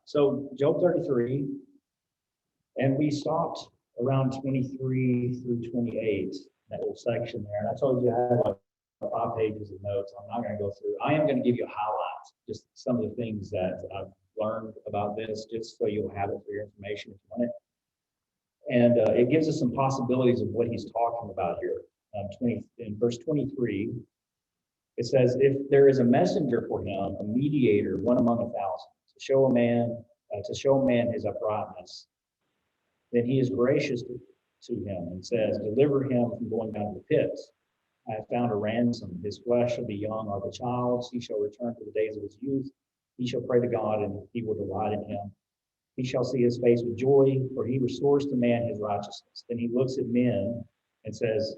So Job 33, and we stopped around 23 through 28, that little section there. And I told you I had like 5 pages of notes. I'm not going to go through. I am going to give you highlights, just some of the things that I've learned about this, just so you'll have it for your information if you want it. And it gives us some possibilities of what he's talking about here. In verse 23, it says, if there is a messenger for him, a mediator, one among 1,000, to show a man his uprightness, then he is gracious to him and says, deliver him from going down to the pits. I have found a ransom. His flesh shall be young like a child's. He shall return to the days of his youth. He shall pray to God, and he will delight in him. He shall see his face with joy, for he restores to man his righteousness. Then he looks at men and says,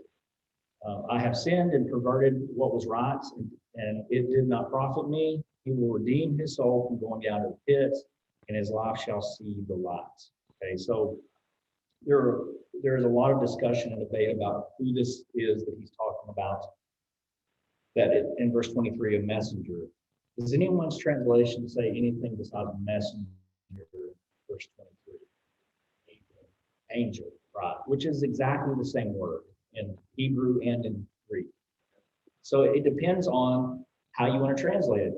I have sinned and perverted what was right, and it did not profit me. He will redeem his soul from going down to the pits, and his life shall see the light. Okay, so there is a lot of discussion and debate about who this is that he's talking about. In verse 23, a messenger. Does anyone's translation say anything besides messenger? Verse 23. Angel, right? Which is exactly the same word in Hebrew and in Greek. So it depends on how you want to translate it.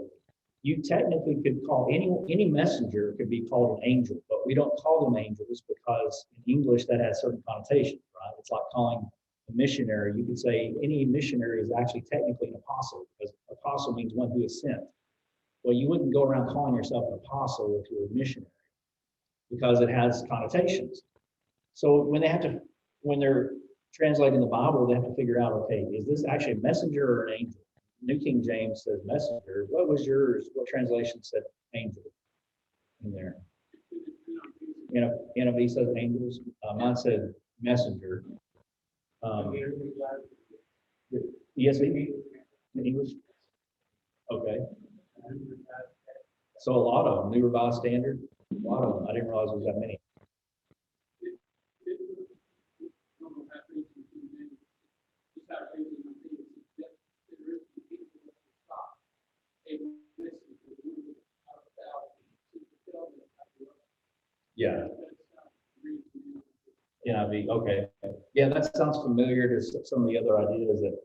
You technically could call any messenger could be called an angel, but we don't call them angels because in English that has certain connotations, right? It's like calling a missionary. You could say any missionary is actually technically an apostle, because apostle means one who is sent. Well, you wouldn't go around calling yourself an apostle if you're a missionary, because it has connotations. So when they're translating the Bible, they have to figure out, okay, is this actually a messenger or an angel? New King James says messenger. What was yours? What translation said angel in there? NIV says angels. Mine said messenger. ESV in English. Okay. So a lot of them. New Revised Standard. A lot of them. I didn't realize there was that many. Yeah. NIV. Okay. Yeah, that sounds familiar to some of the other ideas that.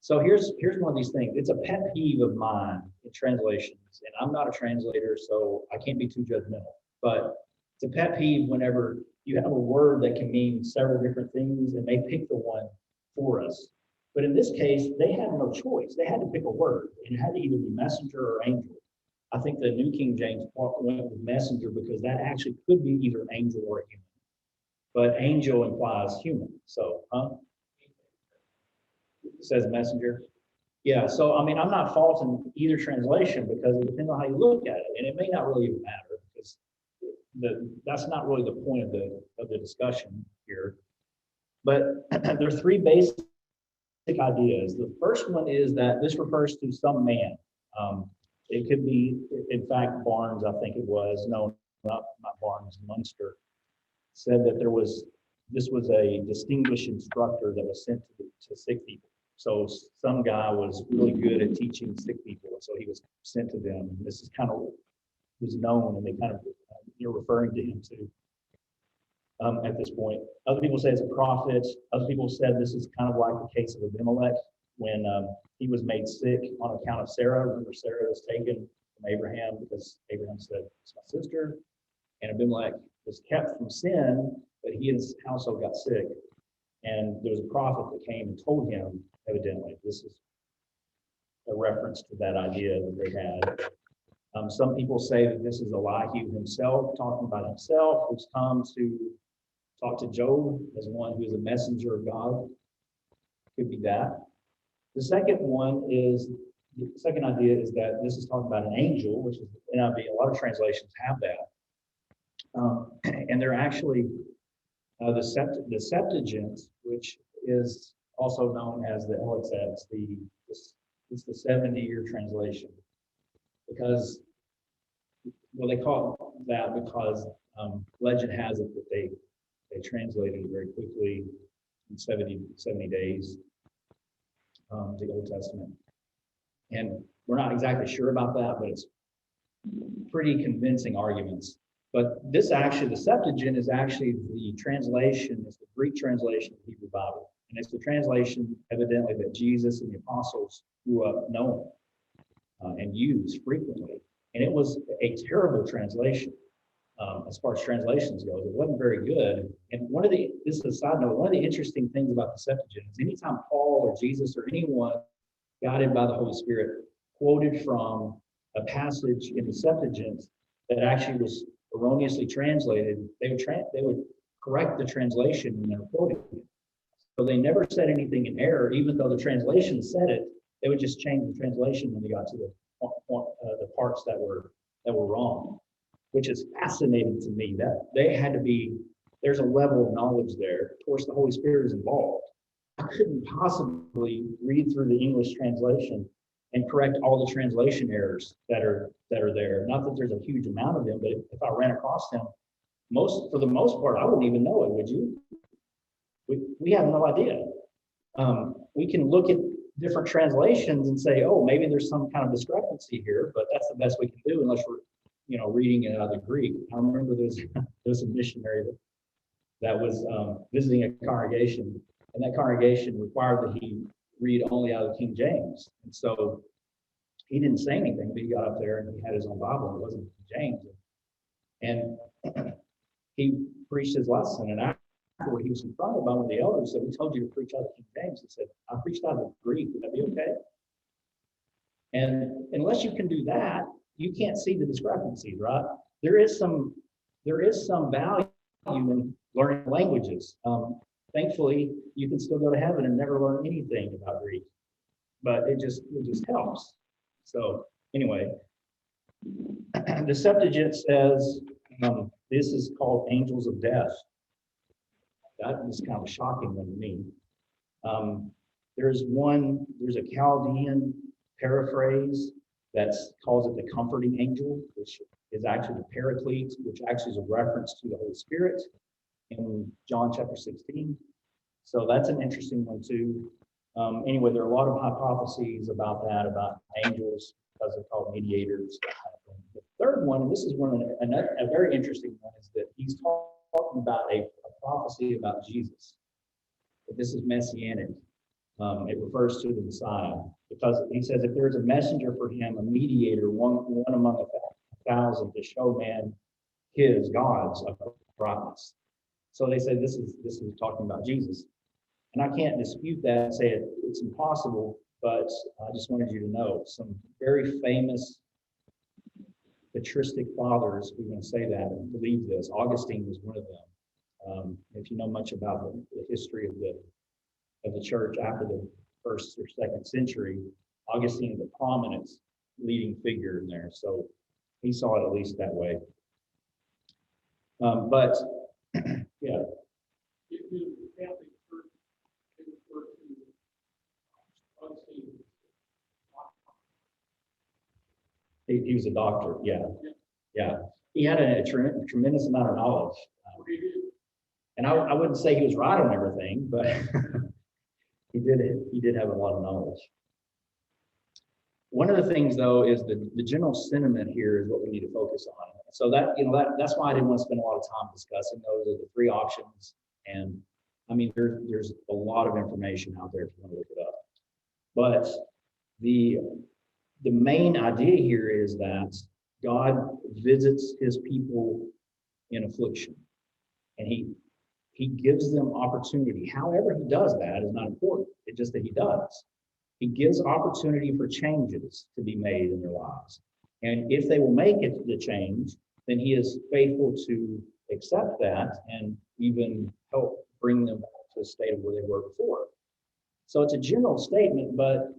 So here's one of these things. It's a pet peeve of mine in translations, and I'm not a translator, so I can't be too judgmental. But it's a pet peeve whenever you have a word that can mean several different things, and they pick the one for us. But in this case, they had no choice. They had to pick a word, and it had to either be messenger or angel. I think the New King James went with messenger because that actually could be either an angel or a human. But angel implies human. So, it says messenger. Yeah, so I mean, I'm not faulting either translation because it depends on how you look at it. And it may not really even matter because that's not really the point of the discussion here. But there are 3 basic ideas. The first one is that this refers to some man. It could be, in fact, Barnes, I think it was, no, not Barnes, Munster, said that this was a distinguished instructor that was sent to sick people. So some guy was really good at teaching sick people, so he was sent to them. And this is kind of was known, and they're referring to him too at this point. Other people say it's a prophet. Other people said this is kind of like the case of Abimelech when he was made sick on account of Sarah. Remember, Sarah was taken from Abraham because Abraham said, "It's my sister," and Abimelech was kept from sin, but he and his household got sick. And there was a prophet that came and told him, evidently, this is a reference to that idea that they had. Some people say that this is Elihu himself, talking about himself, who's come to talk to Job as one who is a messenger of God. Could be that. The second idea is that this is talking about an angel, which is NIV. A lot of translations have that. And they're actually the Septuagint, which is also known as the LXX, it's the 70-year translation. Because, well, they call it that because legend has it that they translated it very quickly in 70 days, the Old Testament. And we're not exactly sure about that, but pretty convincing arguments. But this actually, the Septuagint is actually the translation, it's the Greek translation of the Hebrew Bible. And it's the translation, evidently, that Jesus and the apostles grew up knowing and used frequently. And it was a terrible translation as far as translations goes. It wasn't very good. And this is a side note, one of the interesting things about the Septuagint is anytime Paul or Jesus or anyone guided by the Holy Spirit quoted from a passage in the Septuagint that actually was erroneously translated, they would correct the translation when they were quoting it. So they never said anything in error, even though the translation said it. They would just change the translation when they got to the parts that were wrong, which is fascinating to me. That they had to be. There's a level of knowledge there. Of course, the Holy Spirit is involved. I couldn't possibly read through the English translation and correct all the translation errors that are there. Not that there's a huge amount of them, but if I ran across them, for the most part, I wouldn't even know it. Would you? We have no idea. We can look at different translations and say, oh, maybe there's some kind of discrepancy here, but that's the best we can do unless we're, reading it out of the Greek. I remember there's a missionary that was visiting a congregation, and that congregation required that he read only out of the King James. And so he didn't say anything, but he got up there and he had his own Bible, and it wasn't King James. And he preached his lesson, and after he was confronted by one of the elders, said, "We told you to preach out of King James." He said, "I preached out of the Greek. Would that be okay?" And unless you can do that, you can't see the discrepancies, right? There is some value in learning languages. Thankfully, you can still go to heaven and never learn anything about Greek, but it just helps. So anyway, the Septuagint says this is called angels of death. That was kind of a shocking one to me. There's a Chaldean paraphrase that calls it the comforting angel, which is actually the paraclete, which actually is a reference to the Holy Spirit in John chapter 16. So that's an interesting one too. Anyway, there are a lot of hypotheses about that, about angels, because they're called mediators. The third one, and this is a very interesting one, is that he's talking about a prophecy about Jesus. But this is messianic. It refers to the Messiah, because he says, if there's a messenger for him, a mediator, one among 1,000, to show man his God's uprightness. So they say this is talking about Jesus. And I can't dispute that and say it's impossible, but I just wanted you to know some very famous patristic fathers, we're going to say that, and believe this. Augustine was one of them. If you know much about the history of the church after the 1st or 2nd century, Augustine is a prominent leading figure in there. So he saw it at least that way. But yeah. He was a doctor, yeah. He had a tremendous amount of knowledge. And I wouldn't say he was right on everything, but he did have a lot of knowledge. One of the things, though, is the general sentiment here is what we need to focus on. So that's why I didn't want to spend a lot of time discussing those are the three options. And I mean, there's a lot of information out there if you want to look it up. But the main idea here is that God visits his people in affliction, and he gives them opportunity. However he does that is not important. It's just that he does. He gives opportunity for changes to be made in their lives. And if they will make it the change, then he is faithful to accept that and even help bring them back to a state of where they were before. So it's a general statement, but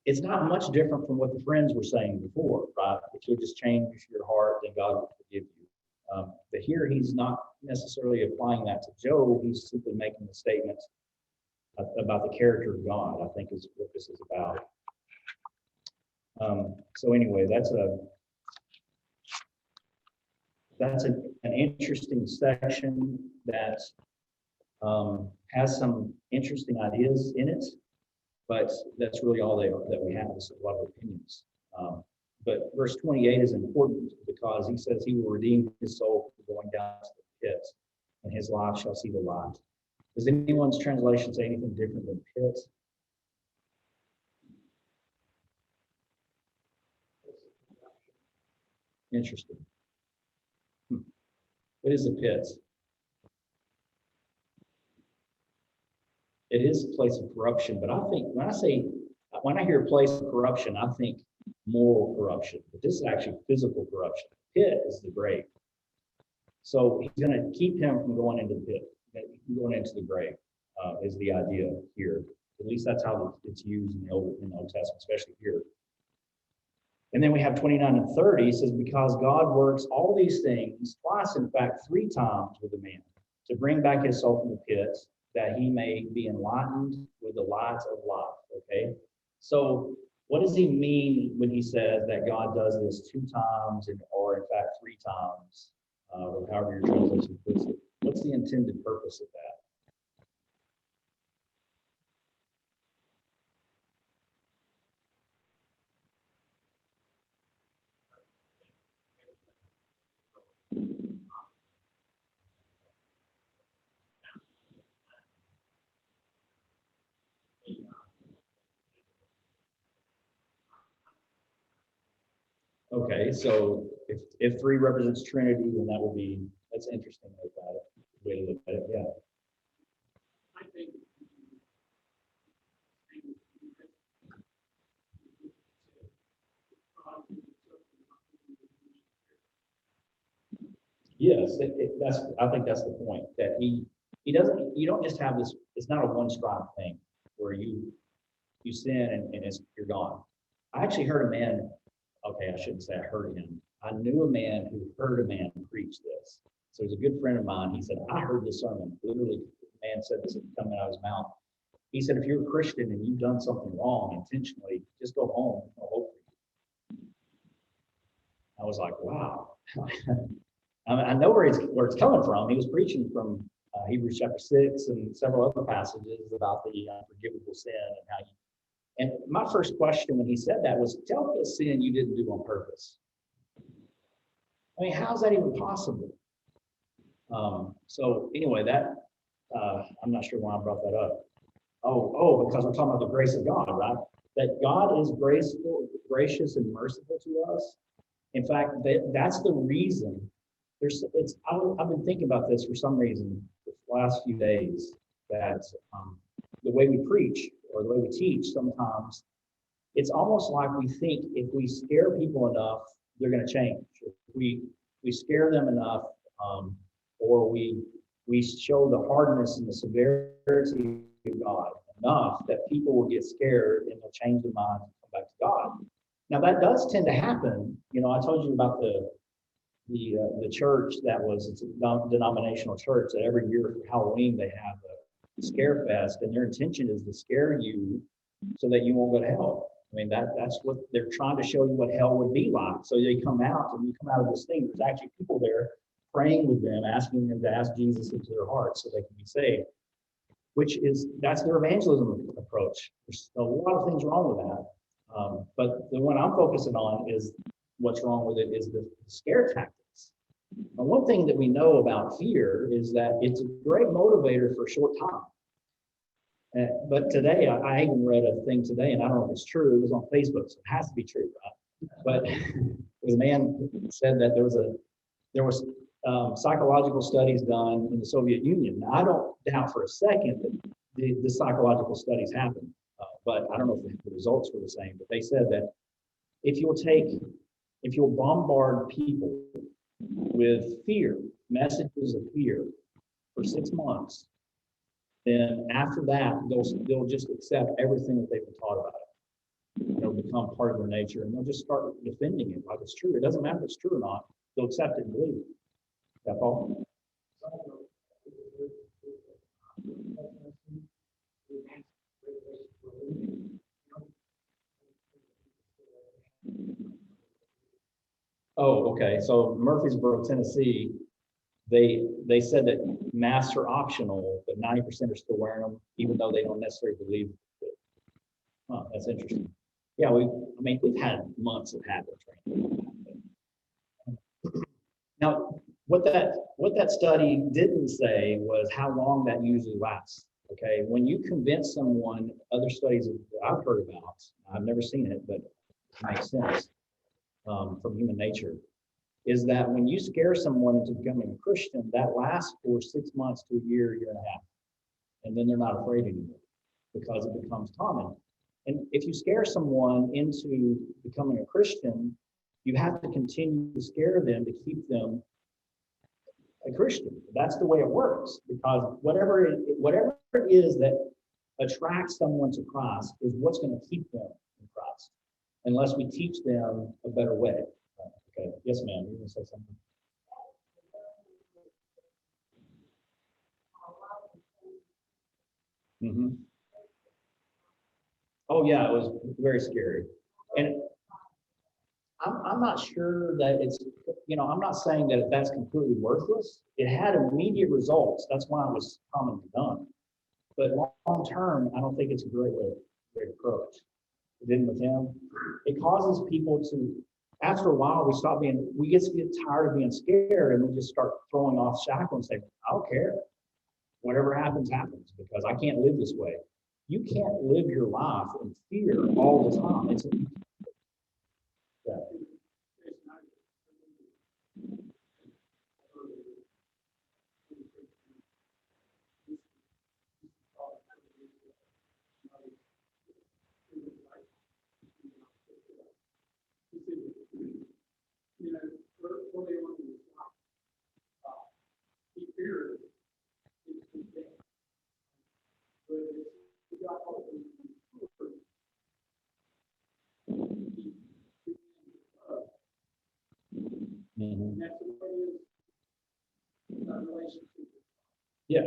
it's not much different from what the friends were saying before, right? If you just change your heart, then God will forgive you. But here he's not necessarily applying that to Job. He's simply making a statement about the character of God, I think is what this is about. So anyway, that's an interesting section that has some interesting ideas in it, but that's really all that we have is a lot of opinions. But verse 28 is important because he says he will redeem his soul from going down to the pit, and his life shall see the light. Does anyone's translation say anything different than pit? Interesting. What is a pit? It is a place of corruption, but I think when I hear a place of corruption, I think moral corruption. But this is actually physical corruption. Pit is the grave. So he's going to keep him from going into the pit, going into the grave, is the idea here. At least that's how it's used in the Old Testament, especially here. And then we have 29 and 30. It says, because God works all these things twice, in fact, 3 times with a man, to bring back his soul from the pit, that he may be enlightened with the light of life. Okay? So what does he mean when he says that God does this 2 times, or in fact 3 times, or however your translation puts it? What's the intended purpose of that? Okay, so if 3 represents Trinity, then that's interesting way to look at it. Yeah. Yes, I think that's the point, that he doesn't, you don't just have this, it's not a one strike thing where you sin and you're gone. I actually heard a man, okay, I shouldn't say I heard him. I knew a man who heard a man preach this. So he's a good friend of mine. He said, I heard this sermon. Literally, the man said this coming out of his mouth. He said, if you're a Christian and you've done something wrong intentionally, just go home. I'll hope for you. I was like, wow. I know where it's coming from. He was preaching from Hebrews chapter 6 and several other passages about the unforgivable sin and how you. And my first question when he said that was, tell me a sin you didn't do on purpose. I mean, how's that even possible? So anyway, that I'm not sure why I brought that up. Oh, because we're talking about the grace of God, right? That God is graceful, gracious, and merciful to us. In fact, that's the reason. I've been thinking about this for some reason the last few days, that the way we preach or the way we teach, sometimes it's almost like we think if we scare people enough, they're going to change. If we scare them enough, or we show the hardness and the severity of God enough, that people will get scared and they'll change their mind and come back to God. Now that does tend to happen. You know, I told you about the church it's a denominational church that every year for Halloween they have a scare fest, and their intention is to scare you so that you won't go to hell. I mean, that's what they're trying to show you what hell would be like. So they come out, and you come out of this thing, there's actually people there praying with them, asking them to ask Jesus into their hearts so they can be saved, that's their evangelism approach. There's a lot of things wrong with that. But the one I'm focusing on is what's wrong with it is the scare tactics. And one thing that we know about fear is that it's a great motivator for a short time. But today, I even read a thing today, and I don't know if it's true. It was on Facebook, so it has to be true, right? But a man said that there was psychological studies done in the Soviet Union. Now, I don't doubt for a second that the psychological studies happened, but I don't know if the results were the same. But they said that if you'll bombard people with fear, messages of fear for 6 months, then after that, they'll just accept everything that they've been taught about it. It'll become part of their nature, and they'll just start defending it like it's true. It doesn't matter if it's true or not. They'll accept it and believe it. That Paul? Oh, okay. So Murfreesboro, Tennessee, they said that masks are optional, but 90% are still wearing them, even though they don't necessarily believe it. That's interesting. Yeah, we've had months of habit training. what that study didn't say was how long that usually lasts. Okay, when you convince someone, other studies that I've heard about, I've never seen it, but it makes sense from human nature, is that when you scare someone into becoming a Christian, that lasts for 6 months to a year, year and a half, and then they're not afraid anymore because it becomes common. And if you scare someone into becoming a Christian, you have to continue to scare them to keep them a Christian. That's the way it works, because whatever it is that attracts someone to Christ is what's going to keep them in Christ, unless we teach them a better way. Okay. Yes, ma'am. You want to say something? Mm-hmm. Oh yeah, it was very scary. And I'm not sure that it's, I'm not saying that that's completely worthless. It had immediate results. That's why it was commonly done. But long term, I don't think it's a great approach. It didn't with him. It causes people to, after a while, we get tired of being scared, and we just start throwing off shackles and say, I don't care. Whatever happens, happens, because I can't live this way. You can't live your life in fear all the time. Yeah. Mhm. Yeah.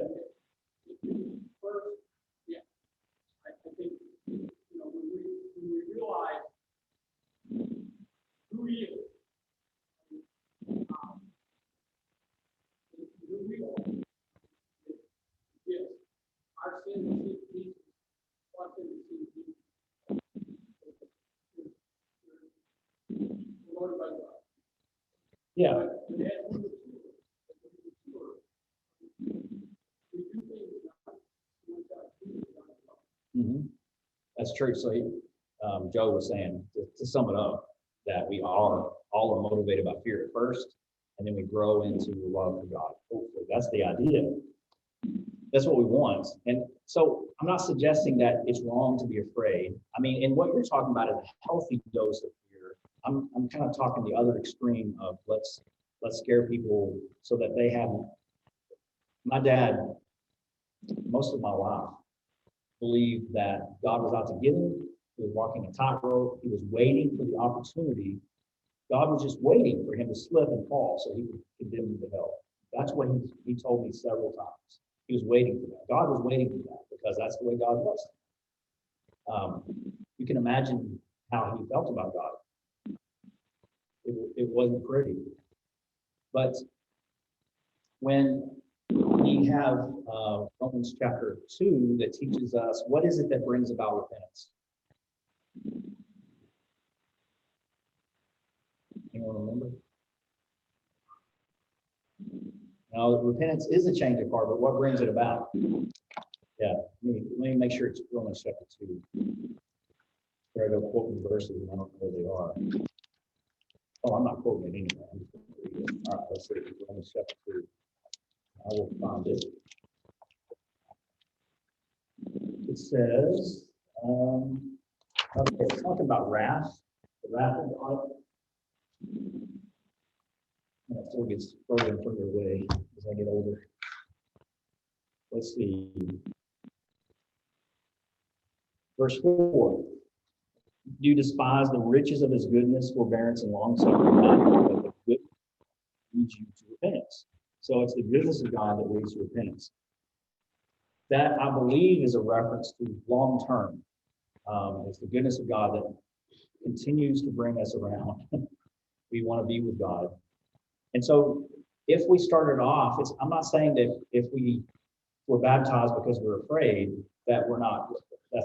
Yeah. Hmm. That's true. So Joe was saying, to sum it up, that we all are motivated by fear at first, and then we grow into love for God. Hopefully, that's the idea. That's what we want. And so I'm not suggesting that it's wrong to be afraid. I mean, and what you're talking about is a healthy dose of fear. I'm kind of talking the other extreme of let's scare people so that they have. My dad, most of my life, believed that God was out to get him. He was walking a tightrope. He was waiting for the opportunity. God was just waiting for him to slip and fall so he would condemn him to hell. That's what he told me several times. He was waiting for that. God was waiting for that because that's the way God was. You can imagine how he felt about God. It wasn't pretty. But when we have Romans chapter 2 that teaches us what is it that brings about repentance. Anyone remember? Now, repentance is a change of heart, but what brings it about? Yeah, let me make sure it's Romans chapter 2. Where they're quoting verses, and I don't know where they are. Oh, I'm not quoting it anyway. I'm just going to read it. All right, let's see. Romans chapter 2. I will find it. It says, okay, it's talking about wrath. The wrath of God. And it still gets further and further away as I get older. Let's see. Verse 4. Do you despise the riches of his goodness, forbearance, and long suffering, but the good leads you to repentance. So it's the goodness of God that leads to repentance. That, I believe, is a reference to long term. It's the goodness of God that continues to bring us around. We want to be with God. And so if we started off, I'm not saying that if we were baptized because we're afraid, that's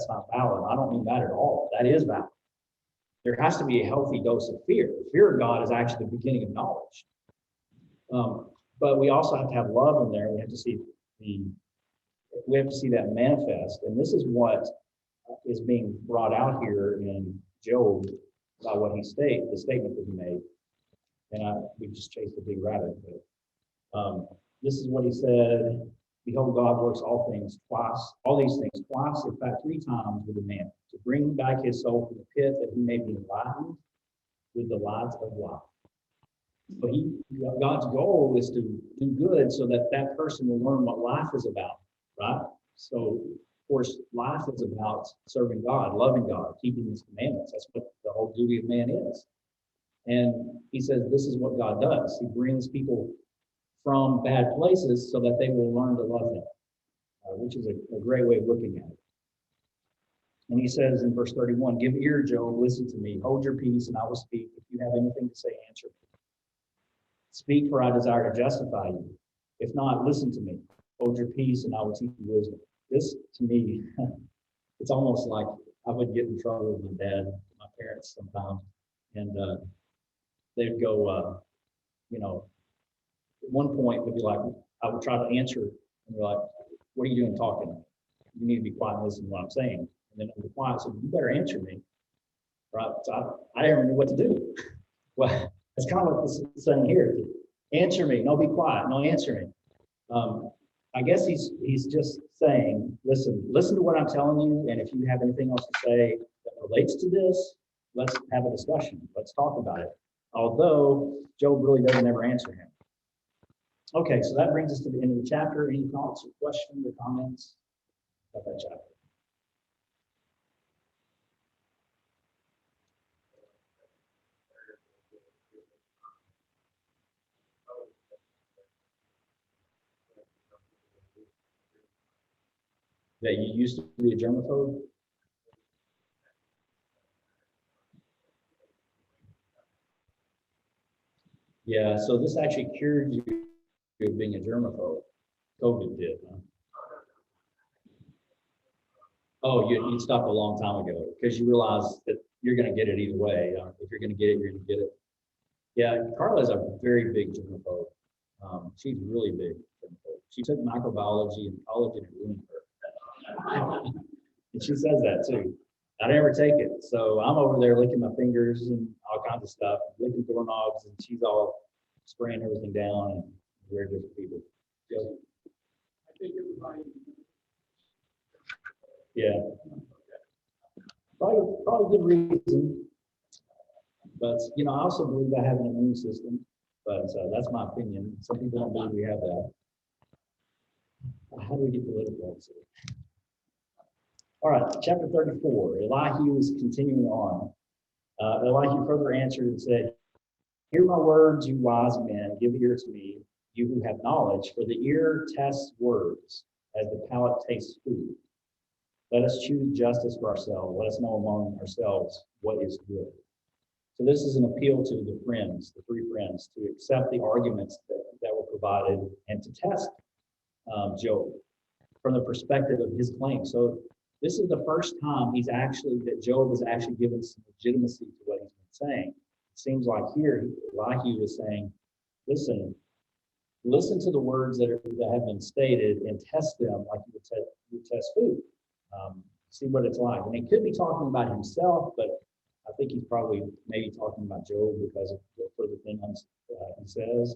not valid. I don't mean that at all. That is valid. There has to be a healthy dose of fear. The fear of God is actually the beginning of knowledge. But we also have to have love in there. We have to see that manifest. And this is what is being brought out here in Job by what the statement that he made. And we just chased a big rabbit. But this is what he said. Behold, God works all things twice, all these things twice, in fact, 3 times with a man, to bring back his soul from the pit that he may be enlightened with the light of life. So God's goal is to do good so that that person will learn what life is about, right? So, of course, life is about serving God, loving God, keeping his commandments. That's what the whole duty of man is. And he says this is what God does. He brings people from bad places so that they will learn to love him, which is a great way of looking at it. And he says in verse 31, give ear, Job, listen to me. Hold your peace, and I will speak. If you have anything to say, answer me. Speak, for I desire to justify you. If not, listen to me. Hold your peace, and I will teach you wisdom. This, to me, it's almost like I would get in trouble with my dad, my parents sometimes, and they'd go, at one point, they'd be like, I would try to answer, and they're like, what are you doing talking? You need to be quiet and listen to what I'm saying. And then I'm quiet, so you better answer me. Right? So I didn't know what to do. Well, that's kind of what this is saying here. Answer me. No, be quiet. No, answer me. I guess he's just saying, listen to what I'm telling you, and if you have anything else to say that relates to this, let's have a discussion. Let's talk about it. Although Job really doesn't ever answer him. Okay, so that brings us to the end of the chapter. Any thoughts or questions or comments about that chapter? That you used to be a germaphobe? Yeah, so this actually cured you of being a germaphobe. COVID did, huh? Oh, you stopped a long time ago because you realized that you're going to get it either way. If you're going to get it, you're going to get it. Yeah, Carla's a very big germaphobe. She's really big germaphobe. She took microbiology in college and it ruined her. And she says that too. I never take it. So I'm over there licking my fingers and all kinds of stuff, licking doorknobs, and she's all spraying everything down, and we're different people. Yeah. I think everybody. Yeah. Probably good reason. But, I also believe I have an immune system. But that's my opinion. Some people don't believe we have that. How do we get political? All right, chapter 34. Elihu is continuing on. Elihu further answered and said, hear my words, you wise men, give ear to me, you who have knowledge, for the ear tests words, as the palate tastes food. Let us choose justice for ourselves. Let us know among ourselves what is good. So this is an appeal to the friends, the 3 friends, to accept the arguments that were provided and to test Job from the perspective of his claim. So this is the first time that Job has actually given some legitimacy to what he's been saying. It seems like here, Elihu was saying, listen to the words that have been stated and test them like you would test food. See what it's like. And he could be talking about himself, but I think he's probably maybe talking about Job because of the further thing he says.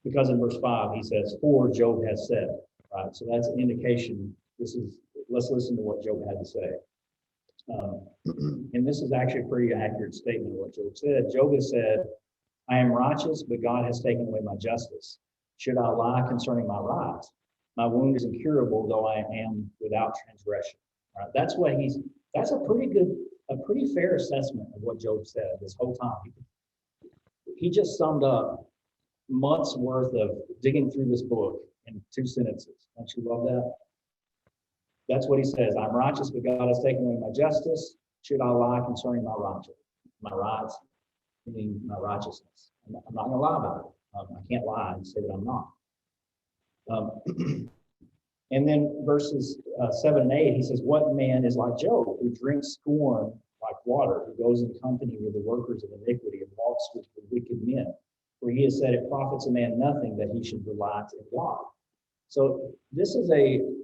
Because in verse 5, he says, for Job has said, right? So that's an indication. Let's listen to what Job had to say. And this is actually a pretty accurate statement of what Job said. Job has said, I am righteous, but God has taken away my justice. Should I lie concerning my right? My wound is incurable, though I am without transgression. Right? That's a pretty fair assessment of what Job said this whole time. He just summed up months worth of digging through this book in 2 sentences. Don't you love that? That's what he says. I'm righteous, but God has taken away my justice. Should I lie concerning my rights, meaning my righteousness? I'm not going to lie about it. I can't lie and say that I'm not. And then verses 7 and 8, he says, what man is like Job, who drinks scorn like water, who goes in company with the workers of iniquity and walks with the wicked men? For he has said, it profits a man nothing that he should delight in God. So this is an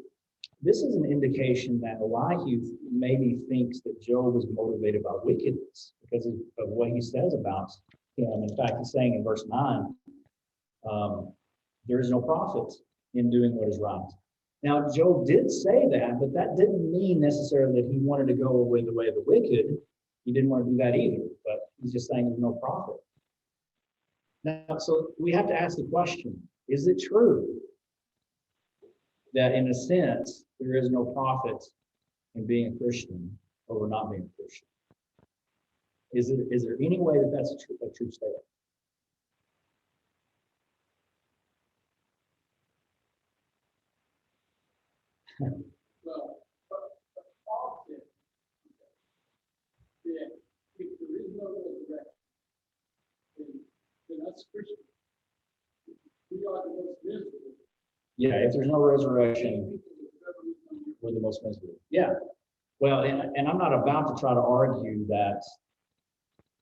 indication that Elihu maybe thinks that Job was motivated by wickedness because of what he says about him. In fact, he's saying in verse 9, there is no profit in doing what is right. Now, Job did say that, but that didn't mean necessarily that he wanted to go away the way of the wicked. He didn't want to do that either, but he's just saying there's no profit. Now, so we have to ask the question, is it true that in a sense, there is no profit in being a Christian over not being a Christian? Is there any way that that's a true statement? Well, but Paul said that if there is no resurrection, then us Christians, we are the most miserable. Yeah, if there's no resurrection, we're the most miserable. Yeah. Well, and I'm not about to try to argue that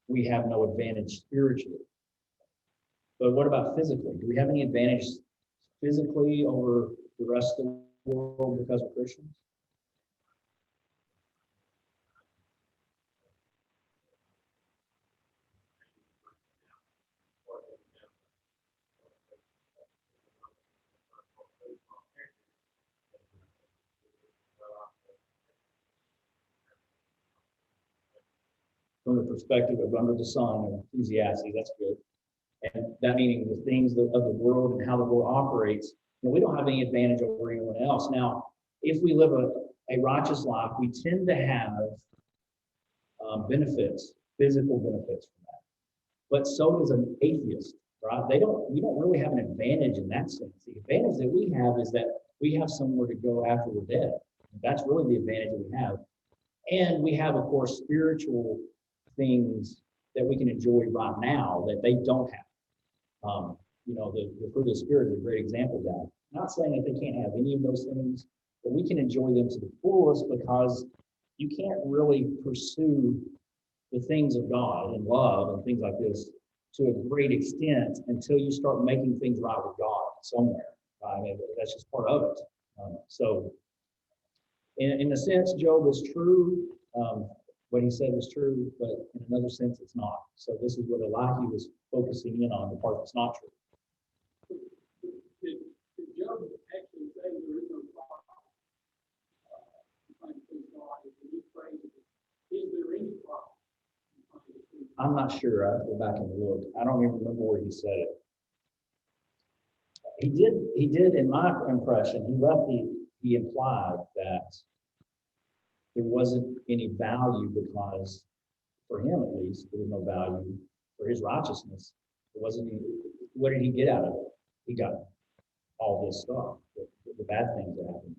we have no advantage spiritually. But what about physically? Do we have any advantage physically over the rest of the world because we're Christians? From the perspective of under the sun and Ecclesiastes, that's good. And that meaning the things of the world and how the world operates, we don't have any advantage over anyone else. Now, if we live a righteous life, we tend to have benefits, physical benefits from that. But so does an atheist, right? We don't really have an advantage in that sense. The advantage that we have is that we have somewhere to go after we're dead. That's really the advantage that we have. And we have, of course, spiritual things that we can enjoy right now that they don't have. The fruit of the Spirit is a great example of that. I'm not saying that they can't have any of those things, but we can enjoy them to the fullest because you can't really pursue the things of God and love and things like this to a great extent until you start making things right with God somewhere. I mean, that's just part of it. So, in a sense, Job is true. What he said was true, but in another sense, it's not. So this is what Elihu was focusing in on, the part that's not true. Did Job actually say there is no God? Is there any problem? I'm not sure. I have to go back and look. I don't even remember where he said it. He did, in my impression, he implied that there wasn't any value because, for him at least, there was no value for his righteousness. There wasn't any, what did he get out of it? He got all this stuff, the bad things that happened.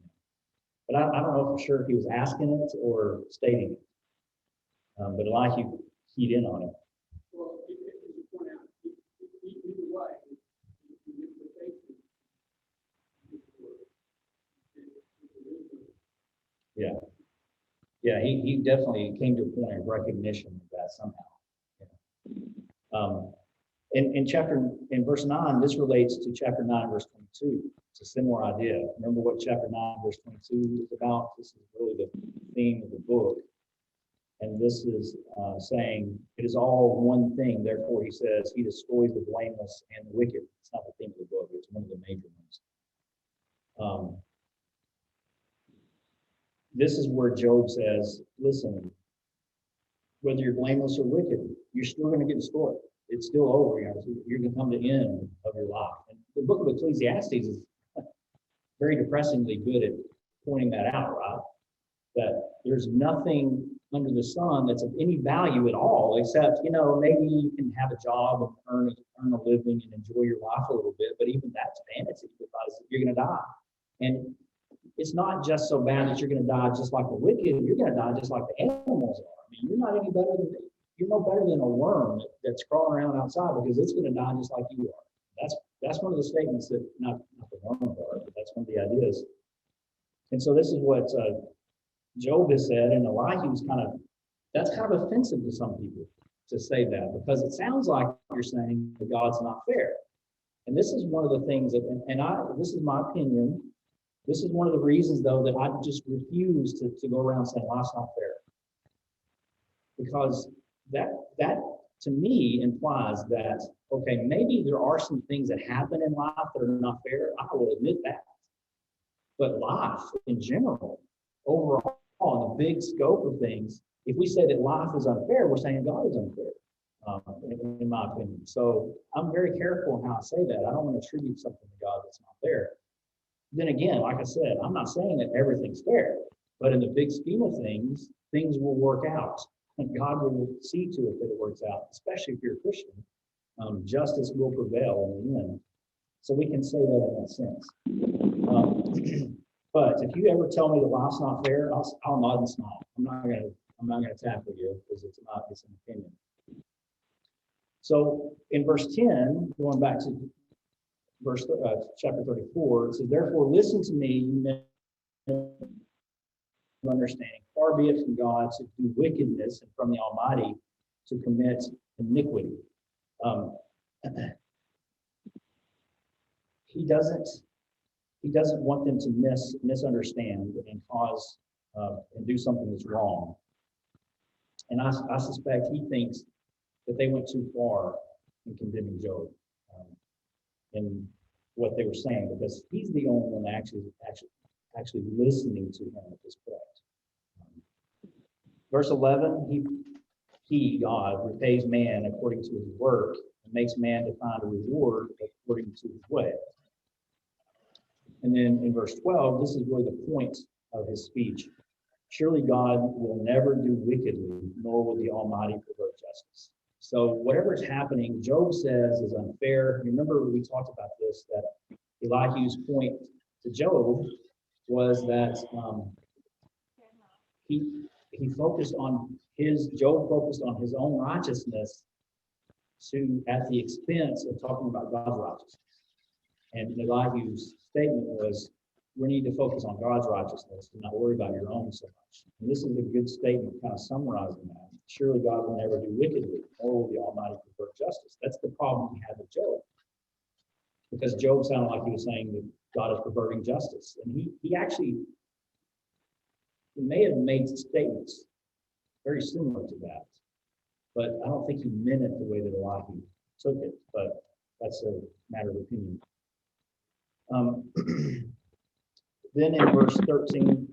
But I don't know for sure if he was asking it or stating it. But Elihu keyed in on it. Well, as you point out, either way, the implication Yeah. Yeah, he definitely came to a point of recognition of that somehow. In verse 9, this relates to chapter 9, verse 22. It's a similar idea. Remember what chapter 9, verse 22 is about? This is really the theme of the book. And this is saying, it is all one thing. Therefore, he says, he destroys the blameless and the wicked. It's not the theme of the book. It's one of the major ones. This is where Job says, listen, whether you're blameless or wicked, you're still going to get destroyed. It's still over. You're going to come to the end of your life. And the book of Ecclesiastes is very depressingly good at pointing that out, right? That there's nothing under the sun that's of any value at all, except, maybe you can have a job and earn a living and enjoy your life a little bit, but even that's vanity because you're going to die. And it's not just so bad that you're going to die just like the wicked, you're going to die just like the animals are. I mean, you're no better than a worm that's crawling around outside because it's going to die just like you are. That's one of the statements that, not the worm part, but that's one of the ideas. And so this is what Job has said, and Elihu's that's kind of offensive to some people. to say that, because it sounds like you're saying that God's not fair. And this is one of the things that, this is my opinion. This is one of the reasons, though, that I just refuse to go around saying life's not fair. Because that to me implies that, okay, maybe there are some things that happen in life that are not fair. I will admit that. But life in general, overall, the big scope of things, if we say that life is unfair, we're saying God is unfair, in my opinion. So I'm very careful in how I say that. I don't want to attribute something to God that's not there. Then again, like I said, I'm not saying that everything's fair, but in the big scheme of things, things will work out. And God will see to it that it works out, especially if you're a Christian. Justice will prevail in the end. So we can say that in that sense. But if you ever tell me that life's not fair, I'll nod and smile. I'm not gonna tackle you because it's an opinion. So in verse 10, going back to chapter 34, it says, "Therefore listen to me, you men of understanding. Far be it from God to do wickedness, and from the Almighty to commit iniquity." He doesn't want them to misunderstand and cause and do something that's wrong. And I suspect he thinks that they went too far in condemning Job in what they were saying, because he's the only one actually listening to him at this point. Verse 11, he, God, repays man according to his work and makes man to find a reward according to his way. And then in verse 12, this is really the point of his speech. Surely God will never do wickedly, nor will the Almighty pervert justice. So whatever is happening, Job says is unfair. Remember, we talked about this, that Elihu's point to Job was that Job focused on his own righteousness at the expense of talking about God's righteousness. And Elihu's statement was, we need to focus on God's righteousness and not worry about your own so much. And this is a good statement, kind of summarizing that. Surely God will never do wickedly, nor will the Almighty pervert justice. That's the problem he had with Job. Because Job sounded like he was saying that God is perverting justice. And he may have made statements very similar to that. But I don't think he meant it the way that Elihu took it. But that's a matter of opinion. Then in verse 13,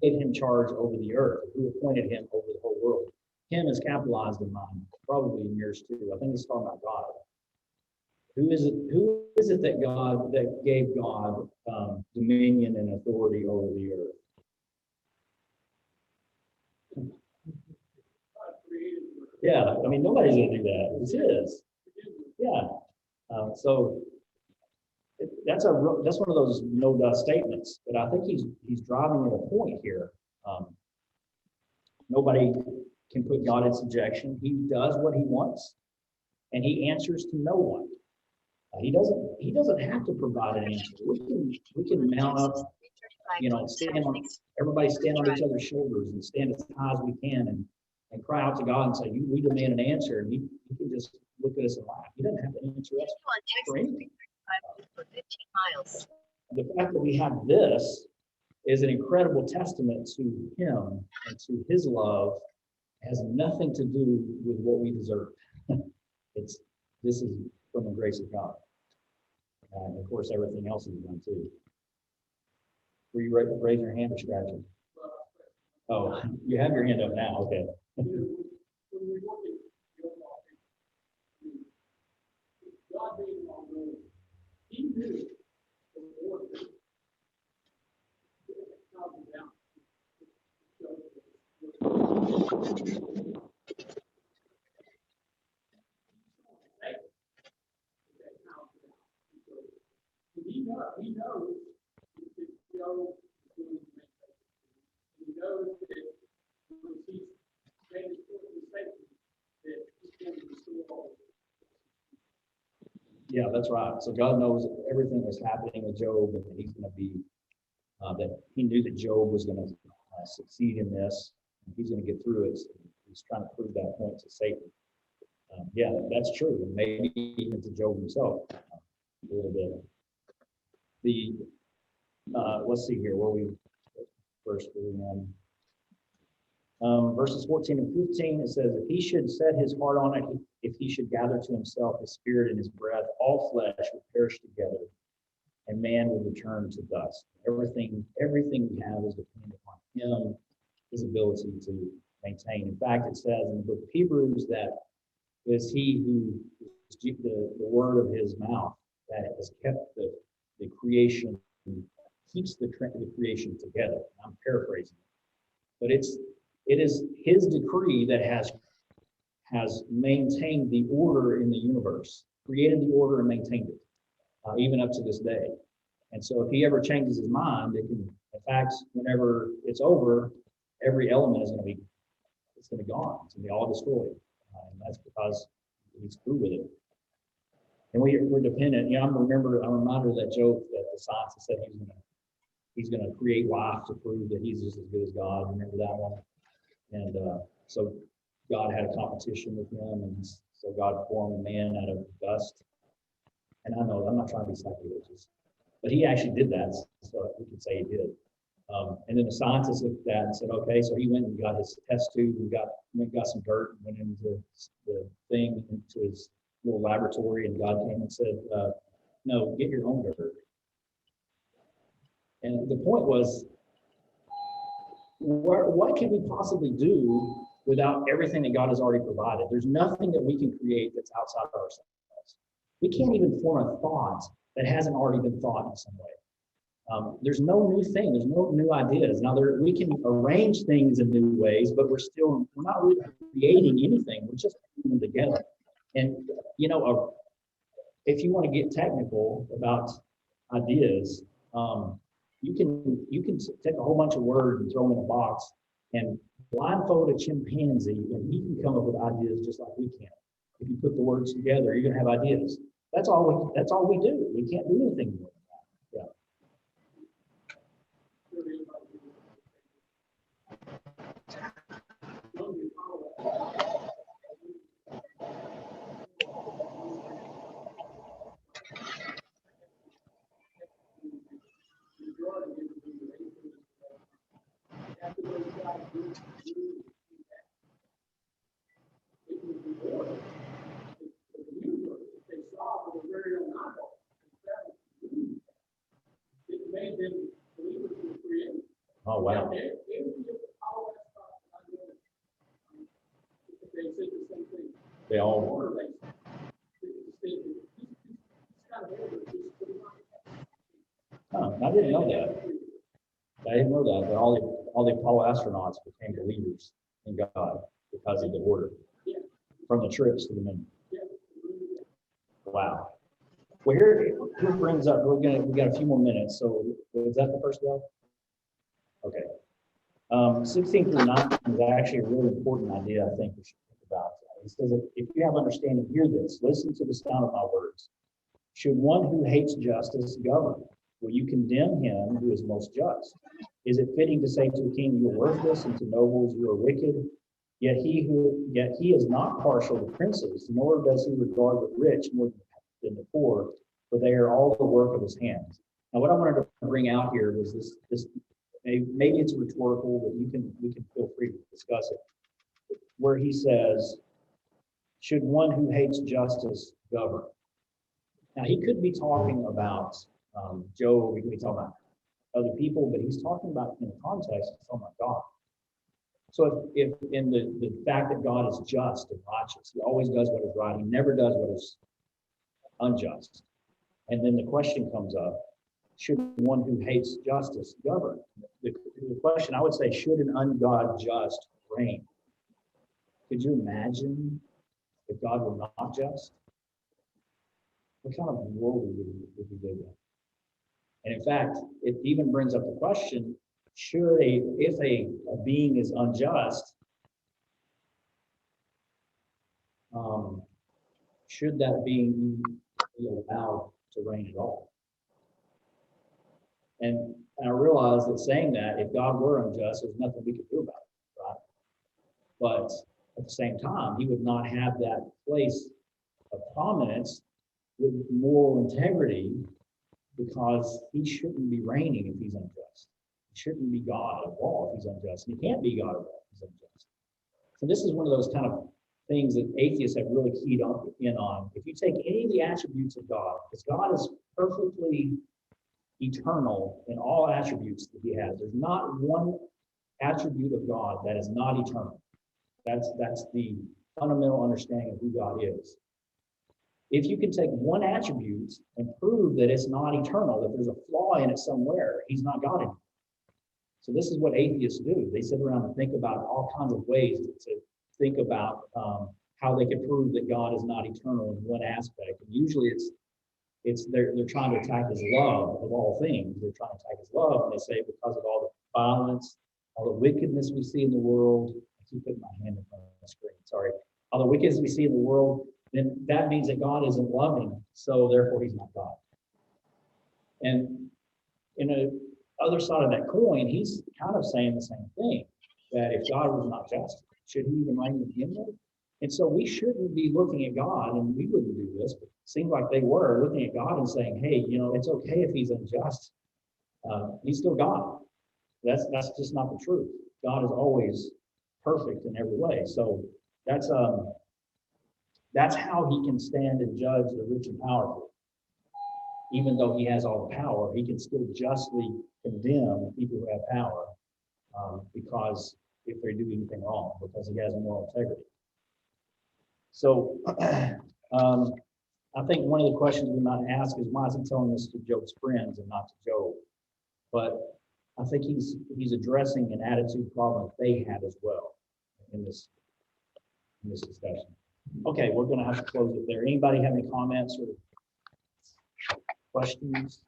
gave him charge over the earth, who appointed him over the whole world. Him is capitalized in mine, probably in yours too. I think it's talking about God. Who is it that gave God dominion and authority over the earth? Yeah, I mean, nobody's going to do that. It's his. Yeah. So that's one of those no dust statements, but I think he's driving at a point here. Nobody can put God in subjection. He does what he wants, and he answers to no one. He doesn't have to provide an answer. We can mount up, everybody stand on each other's shoulders and stand as high as we can and cry out to God and say, we demand an answer, and he can just look at us and laugh. He doesn't have to answer us for anything. The fact that we have this is an incredible testament to him and to his love. It has nothing to do with what we deserve. This is from the grace of God. And of course, everything else is done too. Were you ready to raise your hand or scratch it? Oh, you have your hand up now. Okay. When we look at your topic, God being all knowing, he knew the Lord would come down. He knows that Job is going to make that. He knows that when he's made his mistake, that he's going to restore all of it. Yeah, that's right. So God knows everything that's happening with Job, and he's going to be, that he knew that Job was going to succeed in this, and he's going to get through it. He's trying to prove that point to Satan. Yeah, that's true. And maybe even to Job himself a little bit. Let's see here, where we first in. Verses 14 and 15, it says, if he should set his heart on it, if he should gather to himself his spirit and his breath, all flesh would perish together, and man would return to dust. Everything we have is dependent upon him, his ability to maintain. In fact, it says in the book of Hebrews that is he who is the word of his mouth that has kept the creation, keeps the creation together. I'm paraphrasing it. But it is his decree that has maintained the order in the universe, created the order and maintained it, even up to this day. And so if he ever changes his mind, it can, in fact, whenever it's over, every element is going to be gone. It's going to be all destroyed. And that's because he's through with it. And we're dependent. You know, I'm reminded of that joke that the scientist said he's going to create life to prove that he's just as good as God. Remember that one? And so God had a competition with him, and so God formed man out of dust. And I know I'm not trying to be sacrilegious, but he actually did that, so we could say he did. And then the scientists looked at that and said, okay, so he went and got his test tube and got some dirt and went into the thing, into his little laboratory, and God came and said, no, get your own dirt. And the point was, what can we possibly do without everything that God has already provided? There's nothing that we can create that's outside of ourselves. We can't even form a thought that hasn't already been thought in some way. There's no new thing. There's no new ideas. Now, we can arrange things in new ways, but we're not really creating anything. We're just putting them together. And, you know, if you want to get technical about ideas, you can take a whole bunch of words and throw them in a box and blindfold a chimpanzee, and he can come up with ideas just like we can. If you put the words together, you're going to have ideas. That's all we do. We can't do anything more than that. Yeah. Oh, wow. They all. Oh, I didn't know that. I didn't know that all the Apollo astronauts became believers in God because of the order from the trips to the moon. Wow. Well, here brings up. We got a few more minutes. So is that the first one? Okay. 16 through 19 is actually a really important idea. I think we should think about. It says, if you have understanding, hear this. Listen to the sound of my words. Should one who hates justice govern? Will you condemn him who is most just? Is it fitting to say to a king, you are worthless, and to nobles, you are wicked? Yet he is not partial to princes, nor does he regard the rich more than the poor, for they are all the work of his hands. Now, what I wanted to bring out here was this maybe it's rhetorical, but we can feel free to discuss it, where he says, should one who hates justice govern? Now, he could be talking about Job, he could be talking about other people, but he's talking about, in the context, he's talking about God. So if in the fact that God is just and righteous, he always does what is right, he never does what is unjust. And then the question comes up, should one who hates justice govern? The question, I would say, should an ungod just reign? Could you imagine if God were not just? What kind of world would we live in? And in fact, it even brings up the question, if a being is unjust, should that being be allowed to reign at all? And I realize that saying that, if God were unjust, there's nothing we could do about it, right? But At the same time, he would not have that place of prominence with moral integrity because he shouldn't be reigning if he's unjust. He shouldn't be God of all if he's unjust. And he can't be God of all if he's unjust. So this is one of those kind of things that atheists have really keyed in on. If you take any of the attributes of God, because God is perfectly eternal in all attributes that he has. There's not one attribute of God that is not eternal. That's the fundamental understanding of who God is. If you can take one attribute and prove that it's not eternal, that there's a flaw in it somewhere, he's not God anymore. So this is what atheists do. They sit around and think about all kinds of ways to think about how they can prove that God is not eternal in one aspect. And usually they're trying to attack his love of all things. They're trying to attack his love, and they say because of all the violence, all the wickedness we see in the world. I keep putting my hand in front of the screen. Sorry. All the wickedness we see in the world, then that means that God isn't loving, so therefore he's not God. And in the other side of that coin, he's kind of saying the same thing, that if God was not just, should he even reign with him? And so we shouldn't be looking at God, and we wouldn't do this, but it seems like they were looking at God and saying, hey, it's okay if he's unjust. He's still God. That's just not the truth. God is always perfect in every way. So that's how he can stand and judge the rich and powerful. Even though he has all the power, he can still justly condemn people who have power because if they do anything wrong, because he has a moral integrity. So I think one of the questions we might ask is, why is he telling this to Job's friends and not to Job? But I think he's addressing an attitude problem that they had as well in this discussion. Okay, we're going to have to close it there. Anybody have any comments or questions?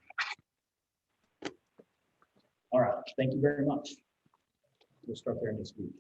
All right, thank you very much. We'll start there next week.